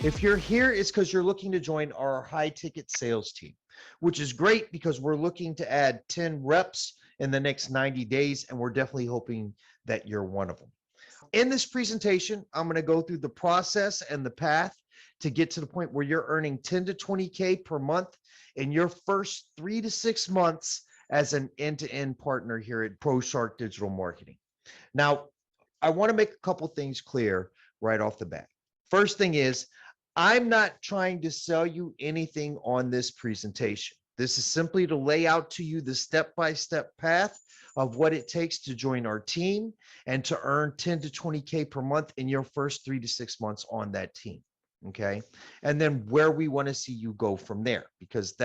If you're here, it's because you're looking to join our high ticket sales team, which is great because we're looking to add 10 reps in the next 90 days, and we're definitely hoping that you're one of them. In this presentation, I'm going to go through the process and the path to get to the point where you're earning 10 to 20K per month in your first 3 to 6 months as an end-to-end partner here at Proshark Digital Marketing. Now, I want to make a couple things clear right off the bat. First thing is, I'm not trying to sell you anything on this presentation. This is simply to lay out to you the step-by-step path of what it takes to join our team and to earn 10 to 20K per month in your first 3 to 6 months on that team. Okay. And then where we want to see you go from there, because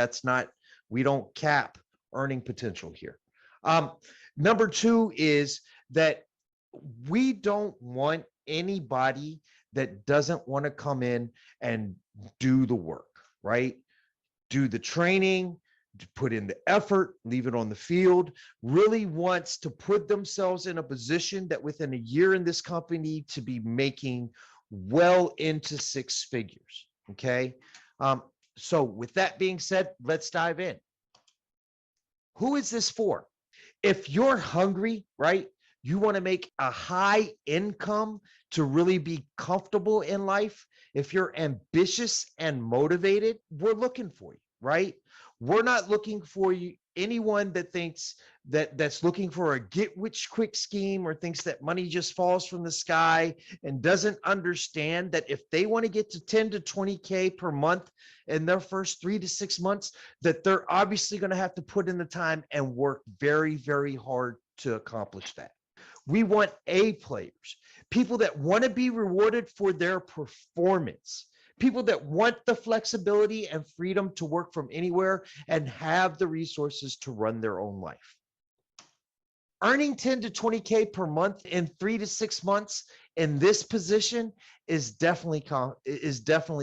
we don't cap earning potential here. Number two is that we don't want anybody that doesn't want to come in and do the work, right? Do the training, put in the effort, leave it on the field, really wants to put themselves in a position that within a year in this company to be making well into 6 figures, okay? So with that being said, let's dive in. Who is this for? If you're hungry, right? You want to make a high income to really be comfortable in life. If you're ambitious and motivated, we're looking for you, right? We're not looking for you, anyone that thinks that's looking for a get rich quick scheme or thinks that money just falls from the sky and doesn't understand that if they want to get to 10 to 20K per month in their first 3 to 6 months, that they're obviously going to have to put in the time and work very, very hard to accomplish that. We want A players, people that want to be rewarded for their performance, people that want the flexibility and freedom to work from anywhere and have the resources to run their own life. Earning 10 to 20K per month in 3 to 6 months in this position is definitely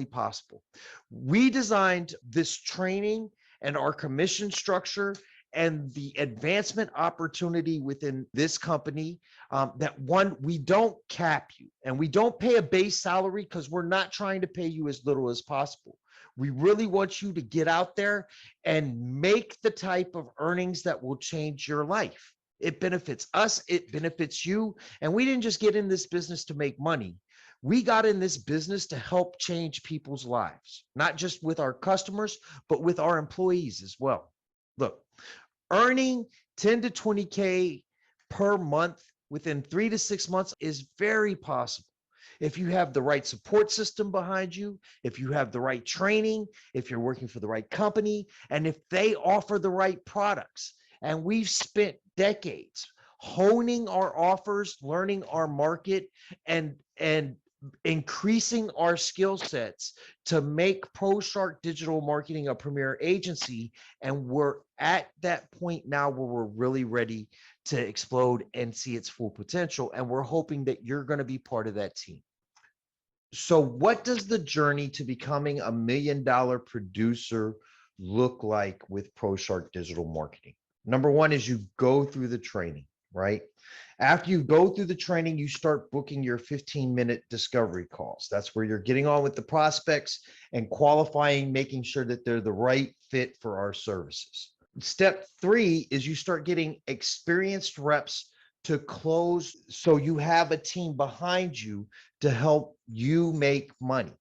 possible. We designed this training and our commission structure and the advancement opportunity within this company, that one, we don't cap you and we don't pay a base salary because we're not trying to pay you as little as possible. We really want you to get out there and make the type of earnings that will change your life. It benefits us, it benefits you. And we didn't just get in this business to make money. We got in this business to help change people's lives, not just with our customers, but with our employees as well. Look, earning 10 to 20K per month within 3 to 6 months is very possible. If you have the right support system behind you, if you have the right training, if you're working for the right company, and if they offer the right products. And we've spent decades honing our offers, learning our market, and increasing our skill sets to make Proshark Digital Marketing a premier agency. And we're at that point now where we're really ready to explode and see its full potential. And we're hoping that you're going to be part of that team. So what does the journey to becoming $1 million producer look like with Proshark Digital Marketing? Number one is you go through the training, right? After you go through the training, you start booking your 15-minute discovery calls. That's where you're getting on with the prospects and qualifying, making sure that they're the right fit for our services. Step 3 is you start getting experienced reps to close, so you have a team behind you to help you make money.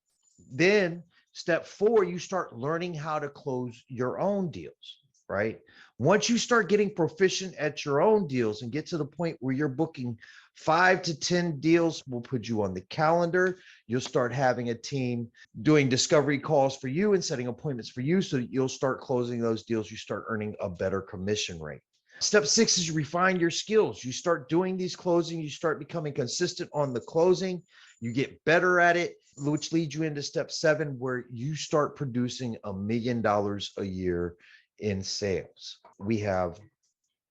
Then step 4, you start learning how to close your own deals, right? Once you start getting proficient at your own deals and get to the point where you're booking 5 to 10 deals, we'll put you on the calendar. You'll start having a team doing discovery calls for you and setting appointments for you, so that you'll start closing those deals. You start earning a better commission rate. Step 6 is you refine your skills. You start doing these closing. You start becoming consistent on the closing. You get better at it, which leads you into step 7, where you start producing $1 million a year in sales. We have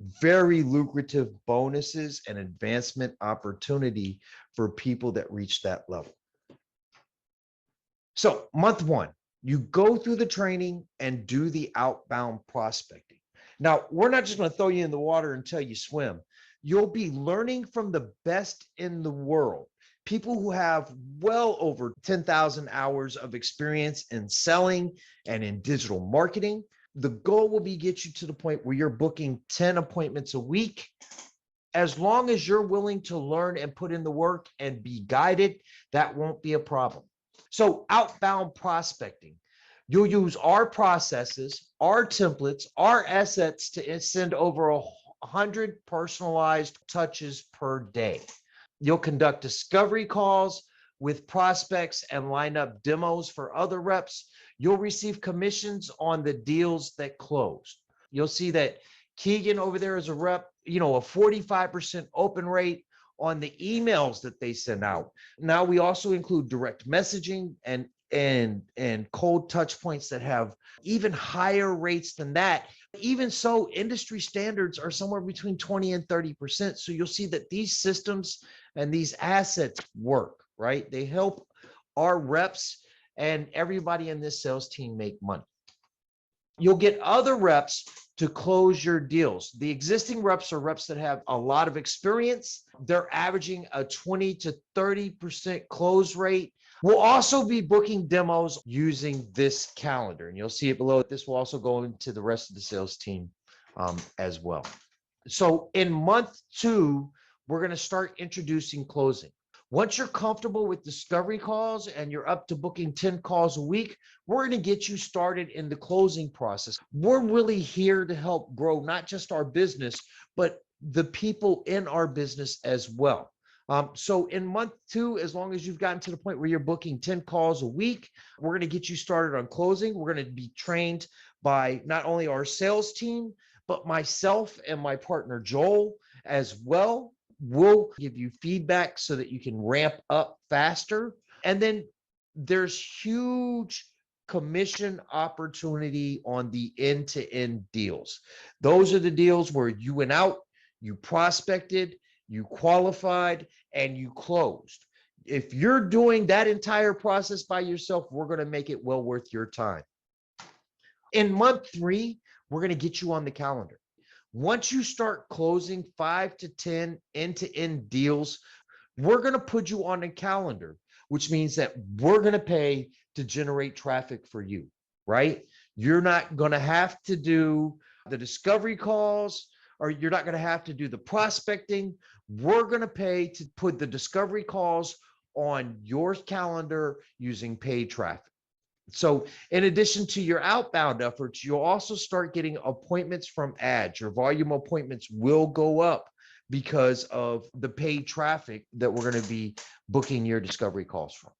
very lucrative bonuses and advancement opportunity for people that reach that level. So month 1, you go through the training and do the outbound prospecting. Now, we're not just going to throw you in the water until you swim. You'll be learning from the best in the world people who have well over 10,000 hours of experience in selling and in digital marketing. The goal will be get you to the point where you're booking 10 appointments a week. As long as you're willing to learn and put in the work and be guided, that won't be a problem. So outbound prospecting, you'll use our processes, our templates, our assets to send over 100 personalized touches per day. You'll conduct discovery calls with prospects and line up demos for other reps. You'll receive commissions on the deals that closed. You'll see that Keegan over there is a rep, a 45% open rate on the emails that they send out. Now we also include direct messaging and cold touch points that have even higher rates than that. Even so, industry standards are somewhere between 20 and 30%. So you'll see that these systems and these assets work, right? They help our reps and everybody in this sales team make money. You'll get other reps to close your deals. The existing reps are reps that have a lot of experience. They're averaging a 20 to 30% close rate. We'll also be booking demos using this calendar, and you'll see it below. This will also go into the rest of the sales team as well. So in month 2, we're going to start introducing closing. Once you're comfortable with discovery calls and you're up to booking 10 calls a week, we're going to get you started in the closing process. We're really here to help grow not just our business, but the people in our business as well. So in month 2, as long as you've gotten to the point where you're booking 10 calls a week, we're going to get you started on closing. We're going to be trained by not only our sales team, but myself and my partner, Joel, as well. We'll give you feedback so that you can ramp up faster. And then there's huge commission opportunity on the end-to-end deals. Those are the deals where you went out, you prospected, you qualified, and you closed. If you're doing that entire process by yourself, we're going to make it well worth your time. In month 3, we're going to get you on the calendar. Once you start closing 5 to 10 end-to-end deals, we're going to put you on a calendar, which means that we're going to pay to generate traffic for you, right? You're not going to have to do the discovery calls, or you're not going to have to do the prospecting. We're going to pay to put the discovery calls on your calendar using paid traffic. So in addition to your outbound efforts, you'll also start getting appointments from ads. Your volume appointments will go up because of the paid traffic that we're going to be booking your discovery calls from.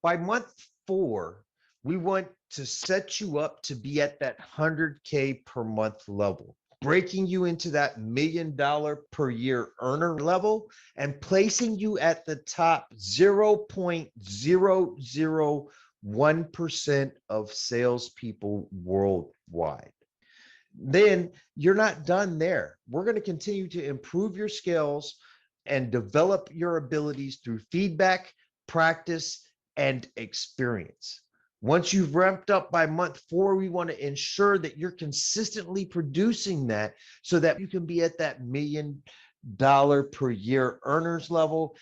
By month 4, we want to set you up to be at that 100K per month level, breaking you into that $1 million per year earner level and placing you at the top 0.001% of salespeople worldwide. Then you're not done there. We're going to continue to improve your skills and develop your abilities through feedback, practice, and experience. Once you've ramped up by month 4, we want to ensure that you're consistently producing that so that you can be at that $1 million per year earners level.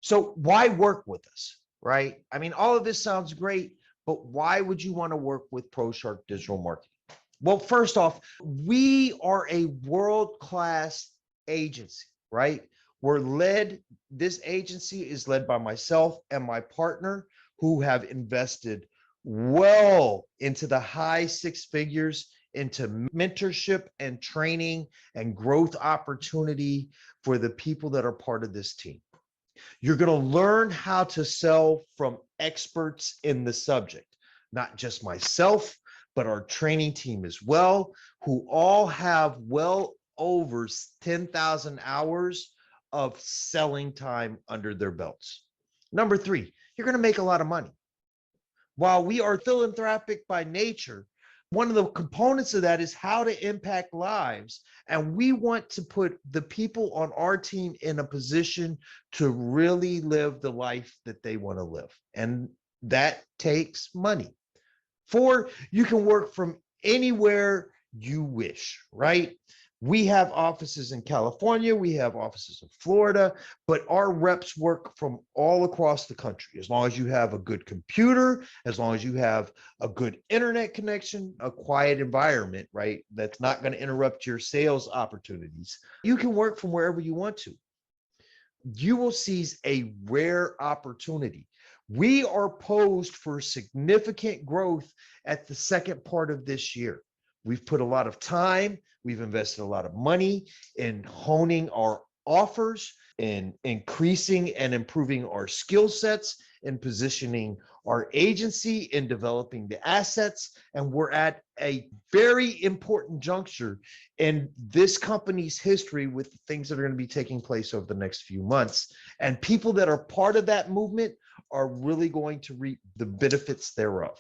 So why work with us, right? I mean, all of this sounds great, but why would you want to work with Proshark Digital Marketing? Well, first off, we are a world-class agency, right? This agency is led by myself and my partner, who have invested well into the high 6 figures into mentorship and training and growth opportunity for the people that are part of this team. You're going to learn how to sell from experts in the subject, not just myself, but our training team as well, who all have well over 10,000 hours of selling time under their belts. Number 3, you're going to make a lot of money. While we are philanthropic by nature, one of the components of that is how to impact lives. And we want to put the people on our team in a position to really live the life that they want to live. And that takes money. 4, you can work from anywhere you wish, right? We have offices in California, we have offices in Florida, but our reps work from all across the country. As long as you have a good computer, as long as you have a good internet connection, a quiet environment, right? That's not going to interrupt your sales opportunities. You can work from wherever you want to. You will seize a rare opportunity. We are posed for significant growth at the second part of this year. We've put a lot of time, we've invested a lot of money in honing our offers, in increasing and improving our skill sets, in positioning our agency, in developing the assets. And we're at a very important juncture in this company's history with the things that are going to be taking place over the next few months. And people that are part of that movement are really going to reap the benefits thereof.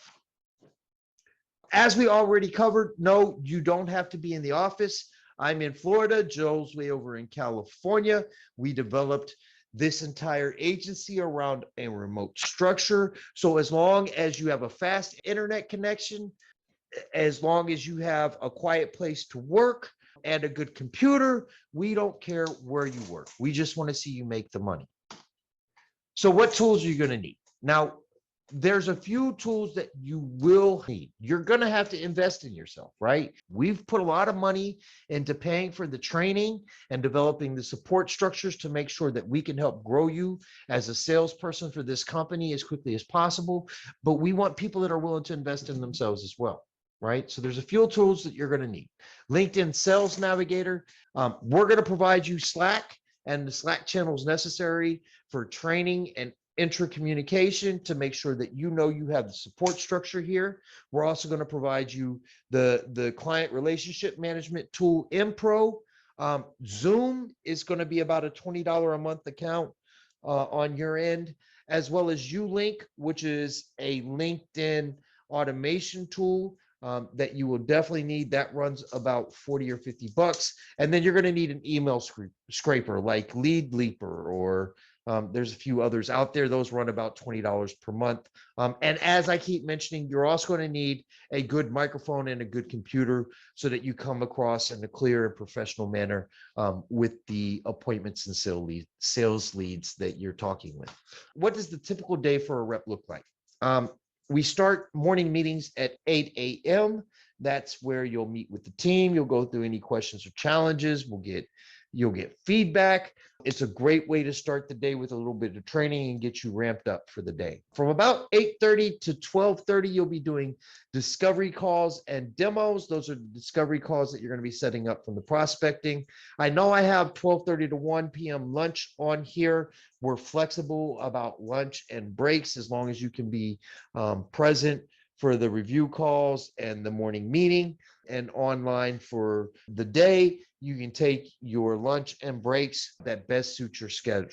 As we already covered, no, you don't have to be in the office. I'm in Florida, Joe's way over in California. We developed this entire agency around a remote structure. So as long as you have a fast internet connection, as long as you have a quiet place to work and a good computer, we don't care where you work. We just want to see you make the money. So what tools are you going to need? Now, there's a few tools that you will need. You're going to have to invest in yourself, right? We've put a lot of money into paying for the training and developing the support structures to make sure that we can help grow you as a salesperson for this company as quickly as possible. But we want people that are willing to invest in themselves as well, right? So there's a few tools that you're going to need. LinkedIn Sales Navigator. We're going to provide you Slack and the Slack channels necessary for training and intra-communication to make sure that you know you have the support structure here. We're also going to provide you the client relationship management tool Impro. Zoom is going to be about a $20 a month account on your end, as well as Ulink, which is a LinkedIn automation tool that you will definitely need. That runs about 40 or 50 bucks. And then you're going to need an email scraper like Lead Leaper, or there's a few others out there. Those run about $20 per month. And as I keep mentioning, you're also going to need a good microphone and a good computer so that you come across in a clear and professional manner with the appointments and sales leads that you're talking with. What does the typical day for a rep look like? We start morning meetings at 8 a.m. That's where you'll meet with the team. You'll go through any questions or challenges. You'll get feedback. It's a great way to start the day with a little bit of training and get you ramped up for the day. From about 8:30 to 12:30, you'll be doing discovery calls and demos. Those are the discovery calls that you're going to be setting up from the prospecting. I know I have 12:30 to 1 p.m. lunch on here. We're flexible about lunch and breaks as long as you can be present for the review calls and the morning meeting, and online for the day. You can take your lunch and breaks that best suit your schedule.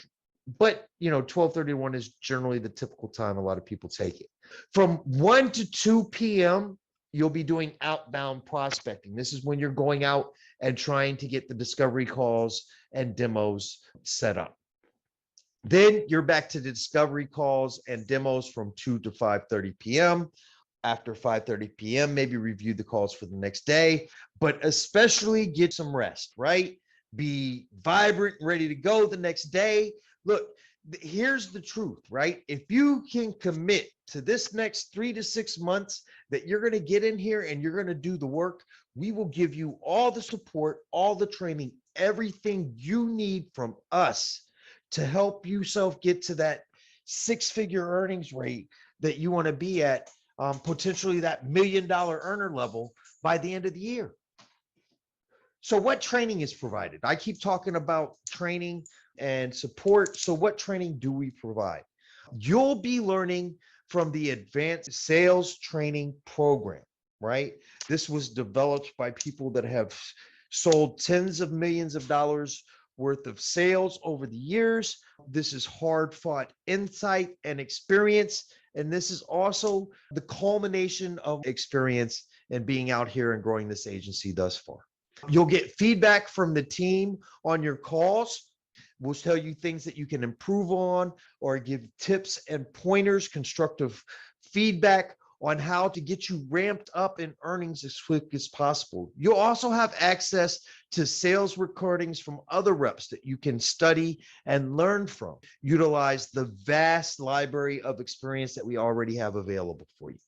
But, 12:31 is generally the typical time a lot of people take it. From 1 to 2 p.m., you'll be doing outbound prospecting. This is when you're going out and trying to get the discovery calls and demos set up. Then you're back to the discovery calls and demos from 2 to 5:30 p.m. After 5:30 p.m., maybe review the calls for the next day, but especially get some rest, right? Be vibrant, ready to go the next day. Look, here's the truth, right? If you can commit to this next 3 to 6 months that you're going to get in here and you're going to do the work, we will give you all the support, all the training, everything you need from us to help yourself get to that six-figure earnings rate that you want to be at, potentially that $1 million earner level by the end of the year. So what training is provided? I keep talking about training and support. So what training do we provide? You'll be learning from the Advanced Sales Training Program, right? This was developed by people that have sold tens of millions of dollars worth of sales over the years. This is hard fought insight and experience. And this is also the culmination of experience and being out here and growing this agency thus far. You'll get feedback from the team on your calls. We'll tell you things that you can improve on or give tips and pointers, constructive feedback on how to get you ramped up in earnings as quick as possible. You'll also have access to sales recordings from other reps that you can study and learn from. Utilize the vast library of experience that we already have available for you.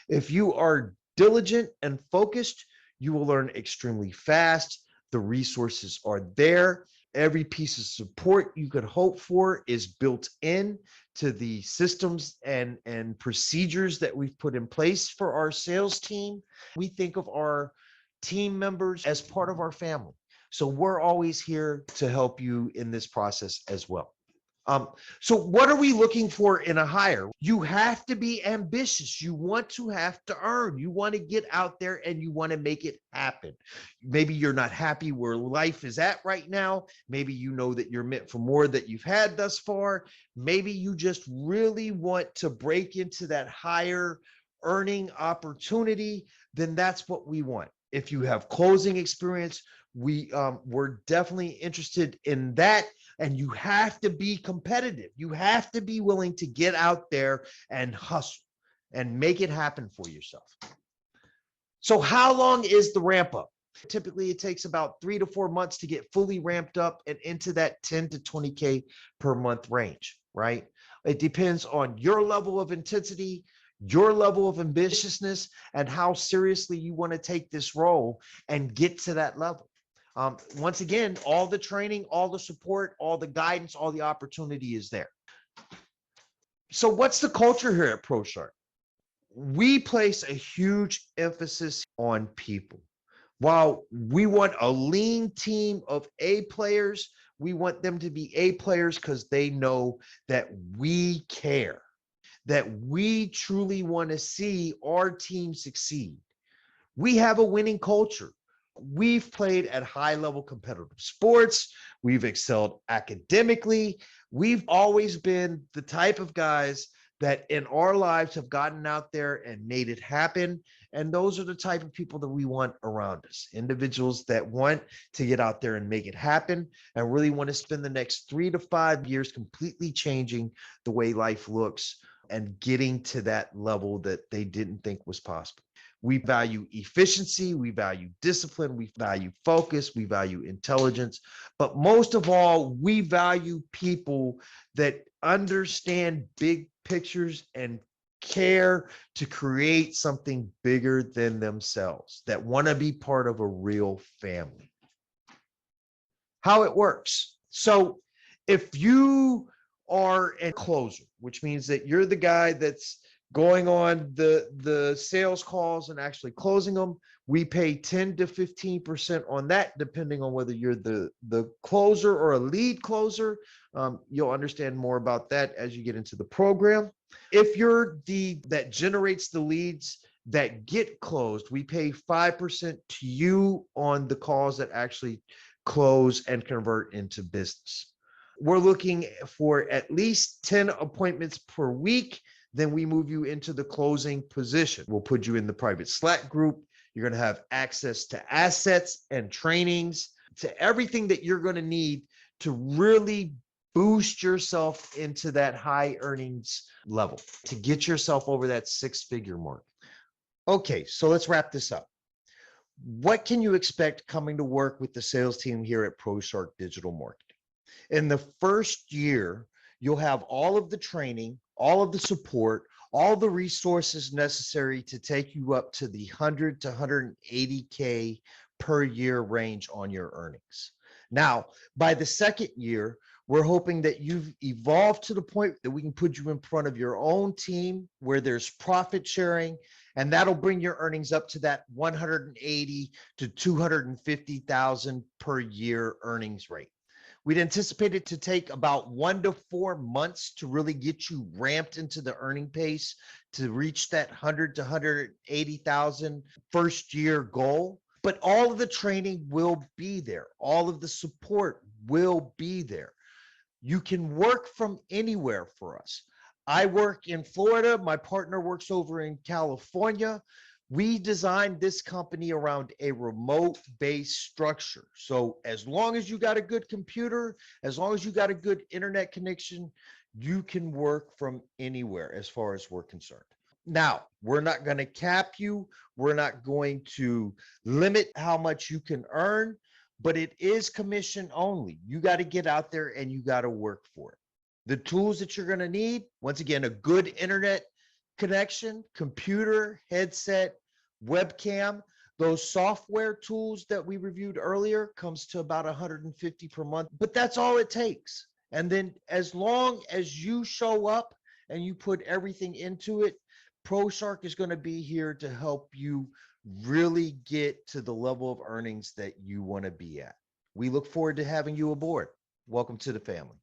If you are diligent and focused, you will learn extremely fast. The resources are there. Every piece of support you could hope for is built in to the systems and procedures that we've put in place for our sales team. We think of our team members as part of our family. So we're always here to help you in this process as well. So what are we looking for in a hire? You have to be ambitious. You want to have to earn. You want to get out there and you want to make it happen. Maybe you're not happy where life is at right now. Maybe you know that you're meant for more that you've had thus far. Maybe you just really want to break into that higher earning opportunity. Then that's what we want. If you have closing experience, we're definitely interested in that. And you have to be competitive. You have to be willing to get out there and hustle and make it happen for yourself. So how long is the ramp up? Typically, it takes about 3 to 4 months to get fully ramped up and into that 10 to 20K per month range, right? It depends on your level of intensity, your level of ambitiousness, and how seriously you want to take this role and get to that level. Once again, all the training, all the support, all the guidance, all the opportunity is there. So what's the culture here at Proshark? We place a huge emphasis on people. While we want a lean team of A players, we want them to be A players because they know that we care, that we truly want to see our team succeed. We have a winning culture. We've played at high level competitive sports. We've excelled academically. We've always been the type of guys that in our lives have gotten out there and made it happen. And those are the type of people that we want around us. Individuals that want to get out there and make it happen and really want to spend the next 3 to 5 years completely changing the way life looks and getting to that level that they didn't think was possible. We value efficiency, we value discipline, we value focus, we value intelligence, but most of all, we value people that understand big pictures and care to create something bigger than themselves, that want to be part of a real family. How it works. So if you are a closer, which means that you're the guy that's going on the sales calls and actually closing them, we pay 10 to 15% on that, depending on whether you're the closer or a lead closer. You'll understand more about that as you get into the program. If you're that generates the leads that get closed, we pay 5% to you on the calls that actually close and convert into business. We're looking for at least 10 appointments per week. Then we move you into the closing position. We'll put you in the private Slack group. You're going to have access to assets and trainings, to everything that you're going to need to really boost yourself into that high earnings level, to get yourself over that 6-figure mark. Okay, so let's wrap this up. What can you expect coming to work with the sales team here at Proshark Digital Marketing? In the first year, you'll have all of the training, all of the support, all the resources necessary to take you up to the 100 to 180K per year range on your earnings. Now, by the second year, we're hoping that you've evolved to the point that we can put you in front of your own team where there's profit sharing, and that'll bring your earnings up to that 180 to 250,000 per year earnings rate. We'd anticipate it to take about 1 to 4 months to really get you ramped into the earning pace to reach that 100 to 180,000 first year goal. But all of the training will be there. All of the support will be there. You can work from anywhere for us. I work in Florida. My partner works over in California. We designed this company around a remote-based structure. So as long as you got a good computer, as long as you got a good internet connection, you can work from anywhere as far as we're concerned. Now, we're not going to cap you. We're not going to limit how much you can earn, but it is commission only. You got to get out there and you got to work for it. The tools that you're going to need, once again, a good internet connection, computer, headset, webcam. Those software tools that we reviewed earlier comes to about 150 per month, but that's all it takes. And then as long as you show up and you put everything into it, Proshark is going to be here to help you really get to the level of earnings that you want to be at. We look forward to having you aboard. Welcome to the family.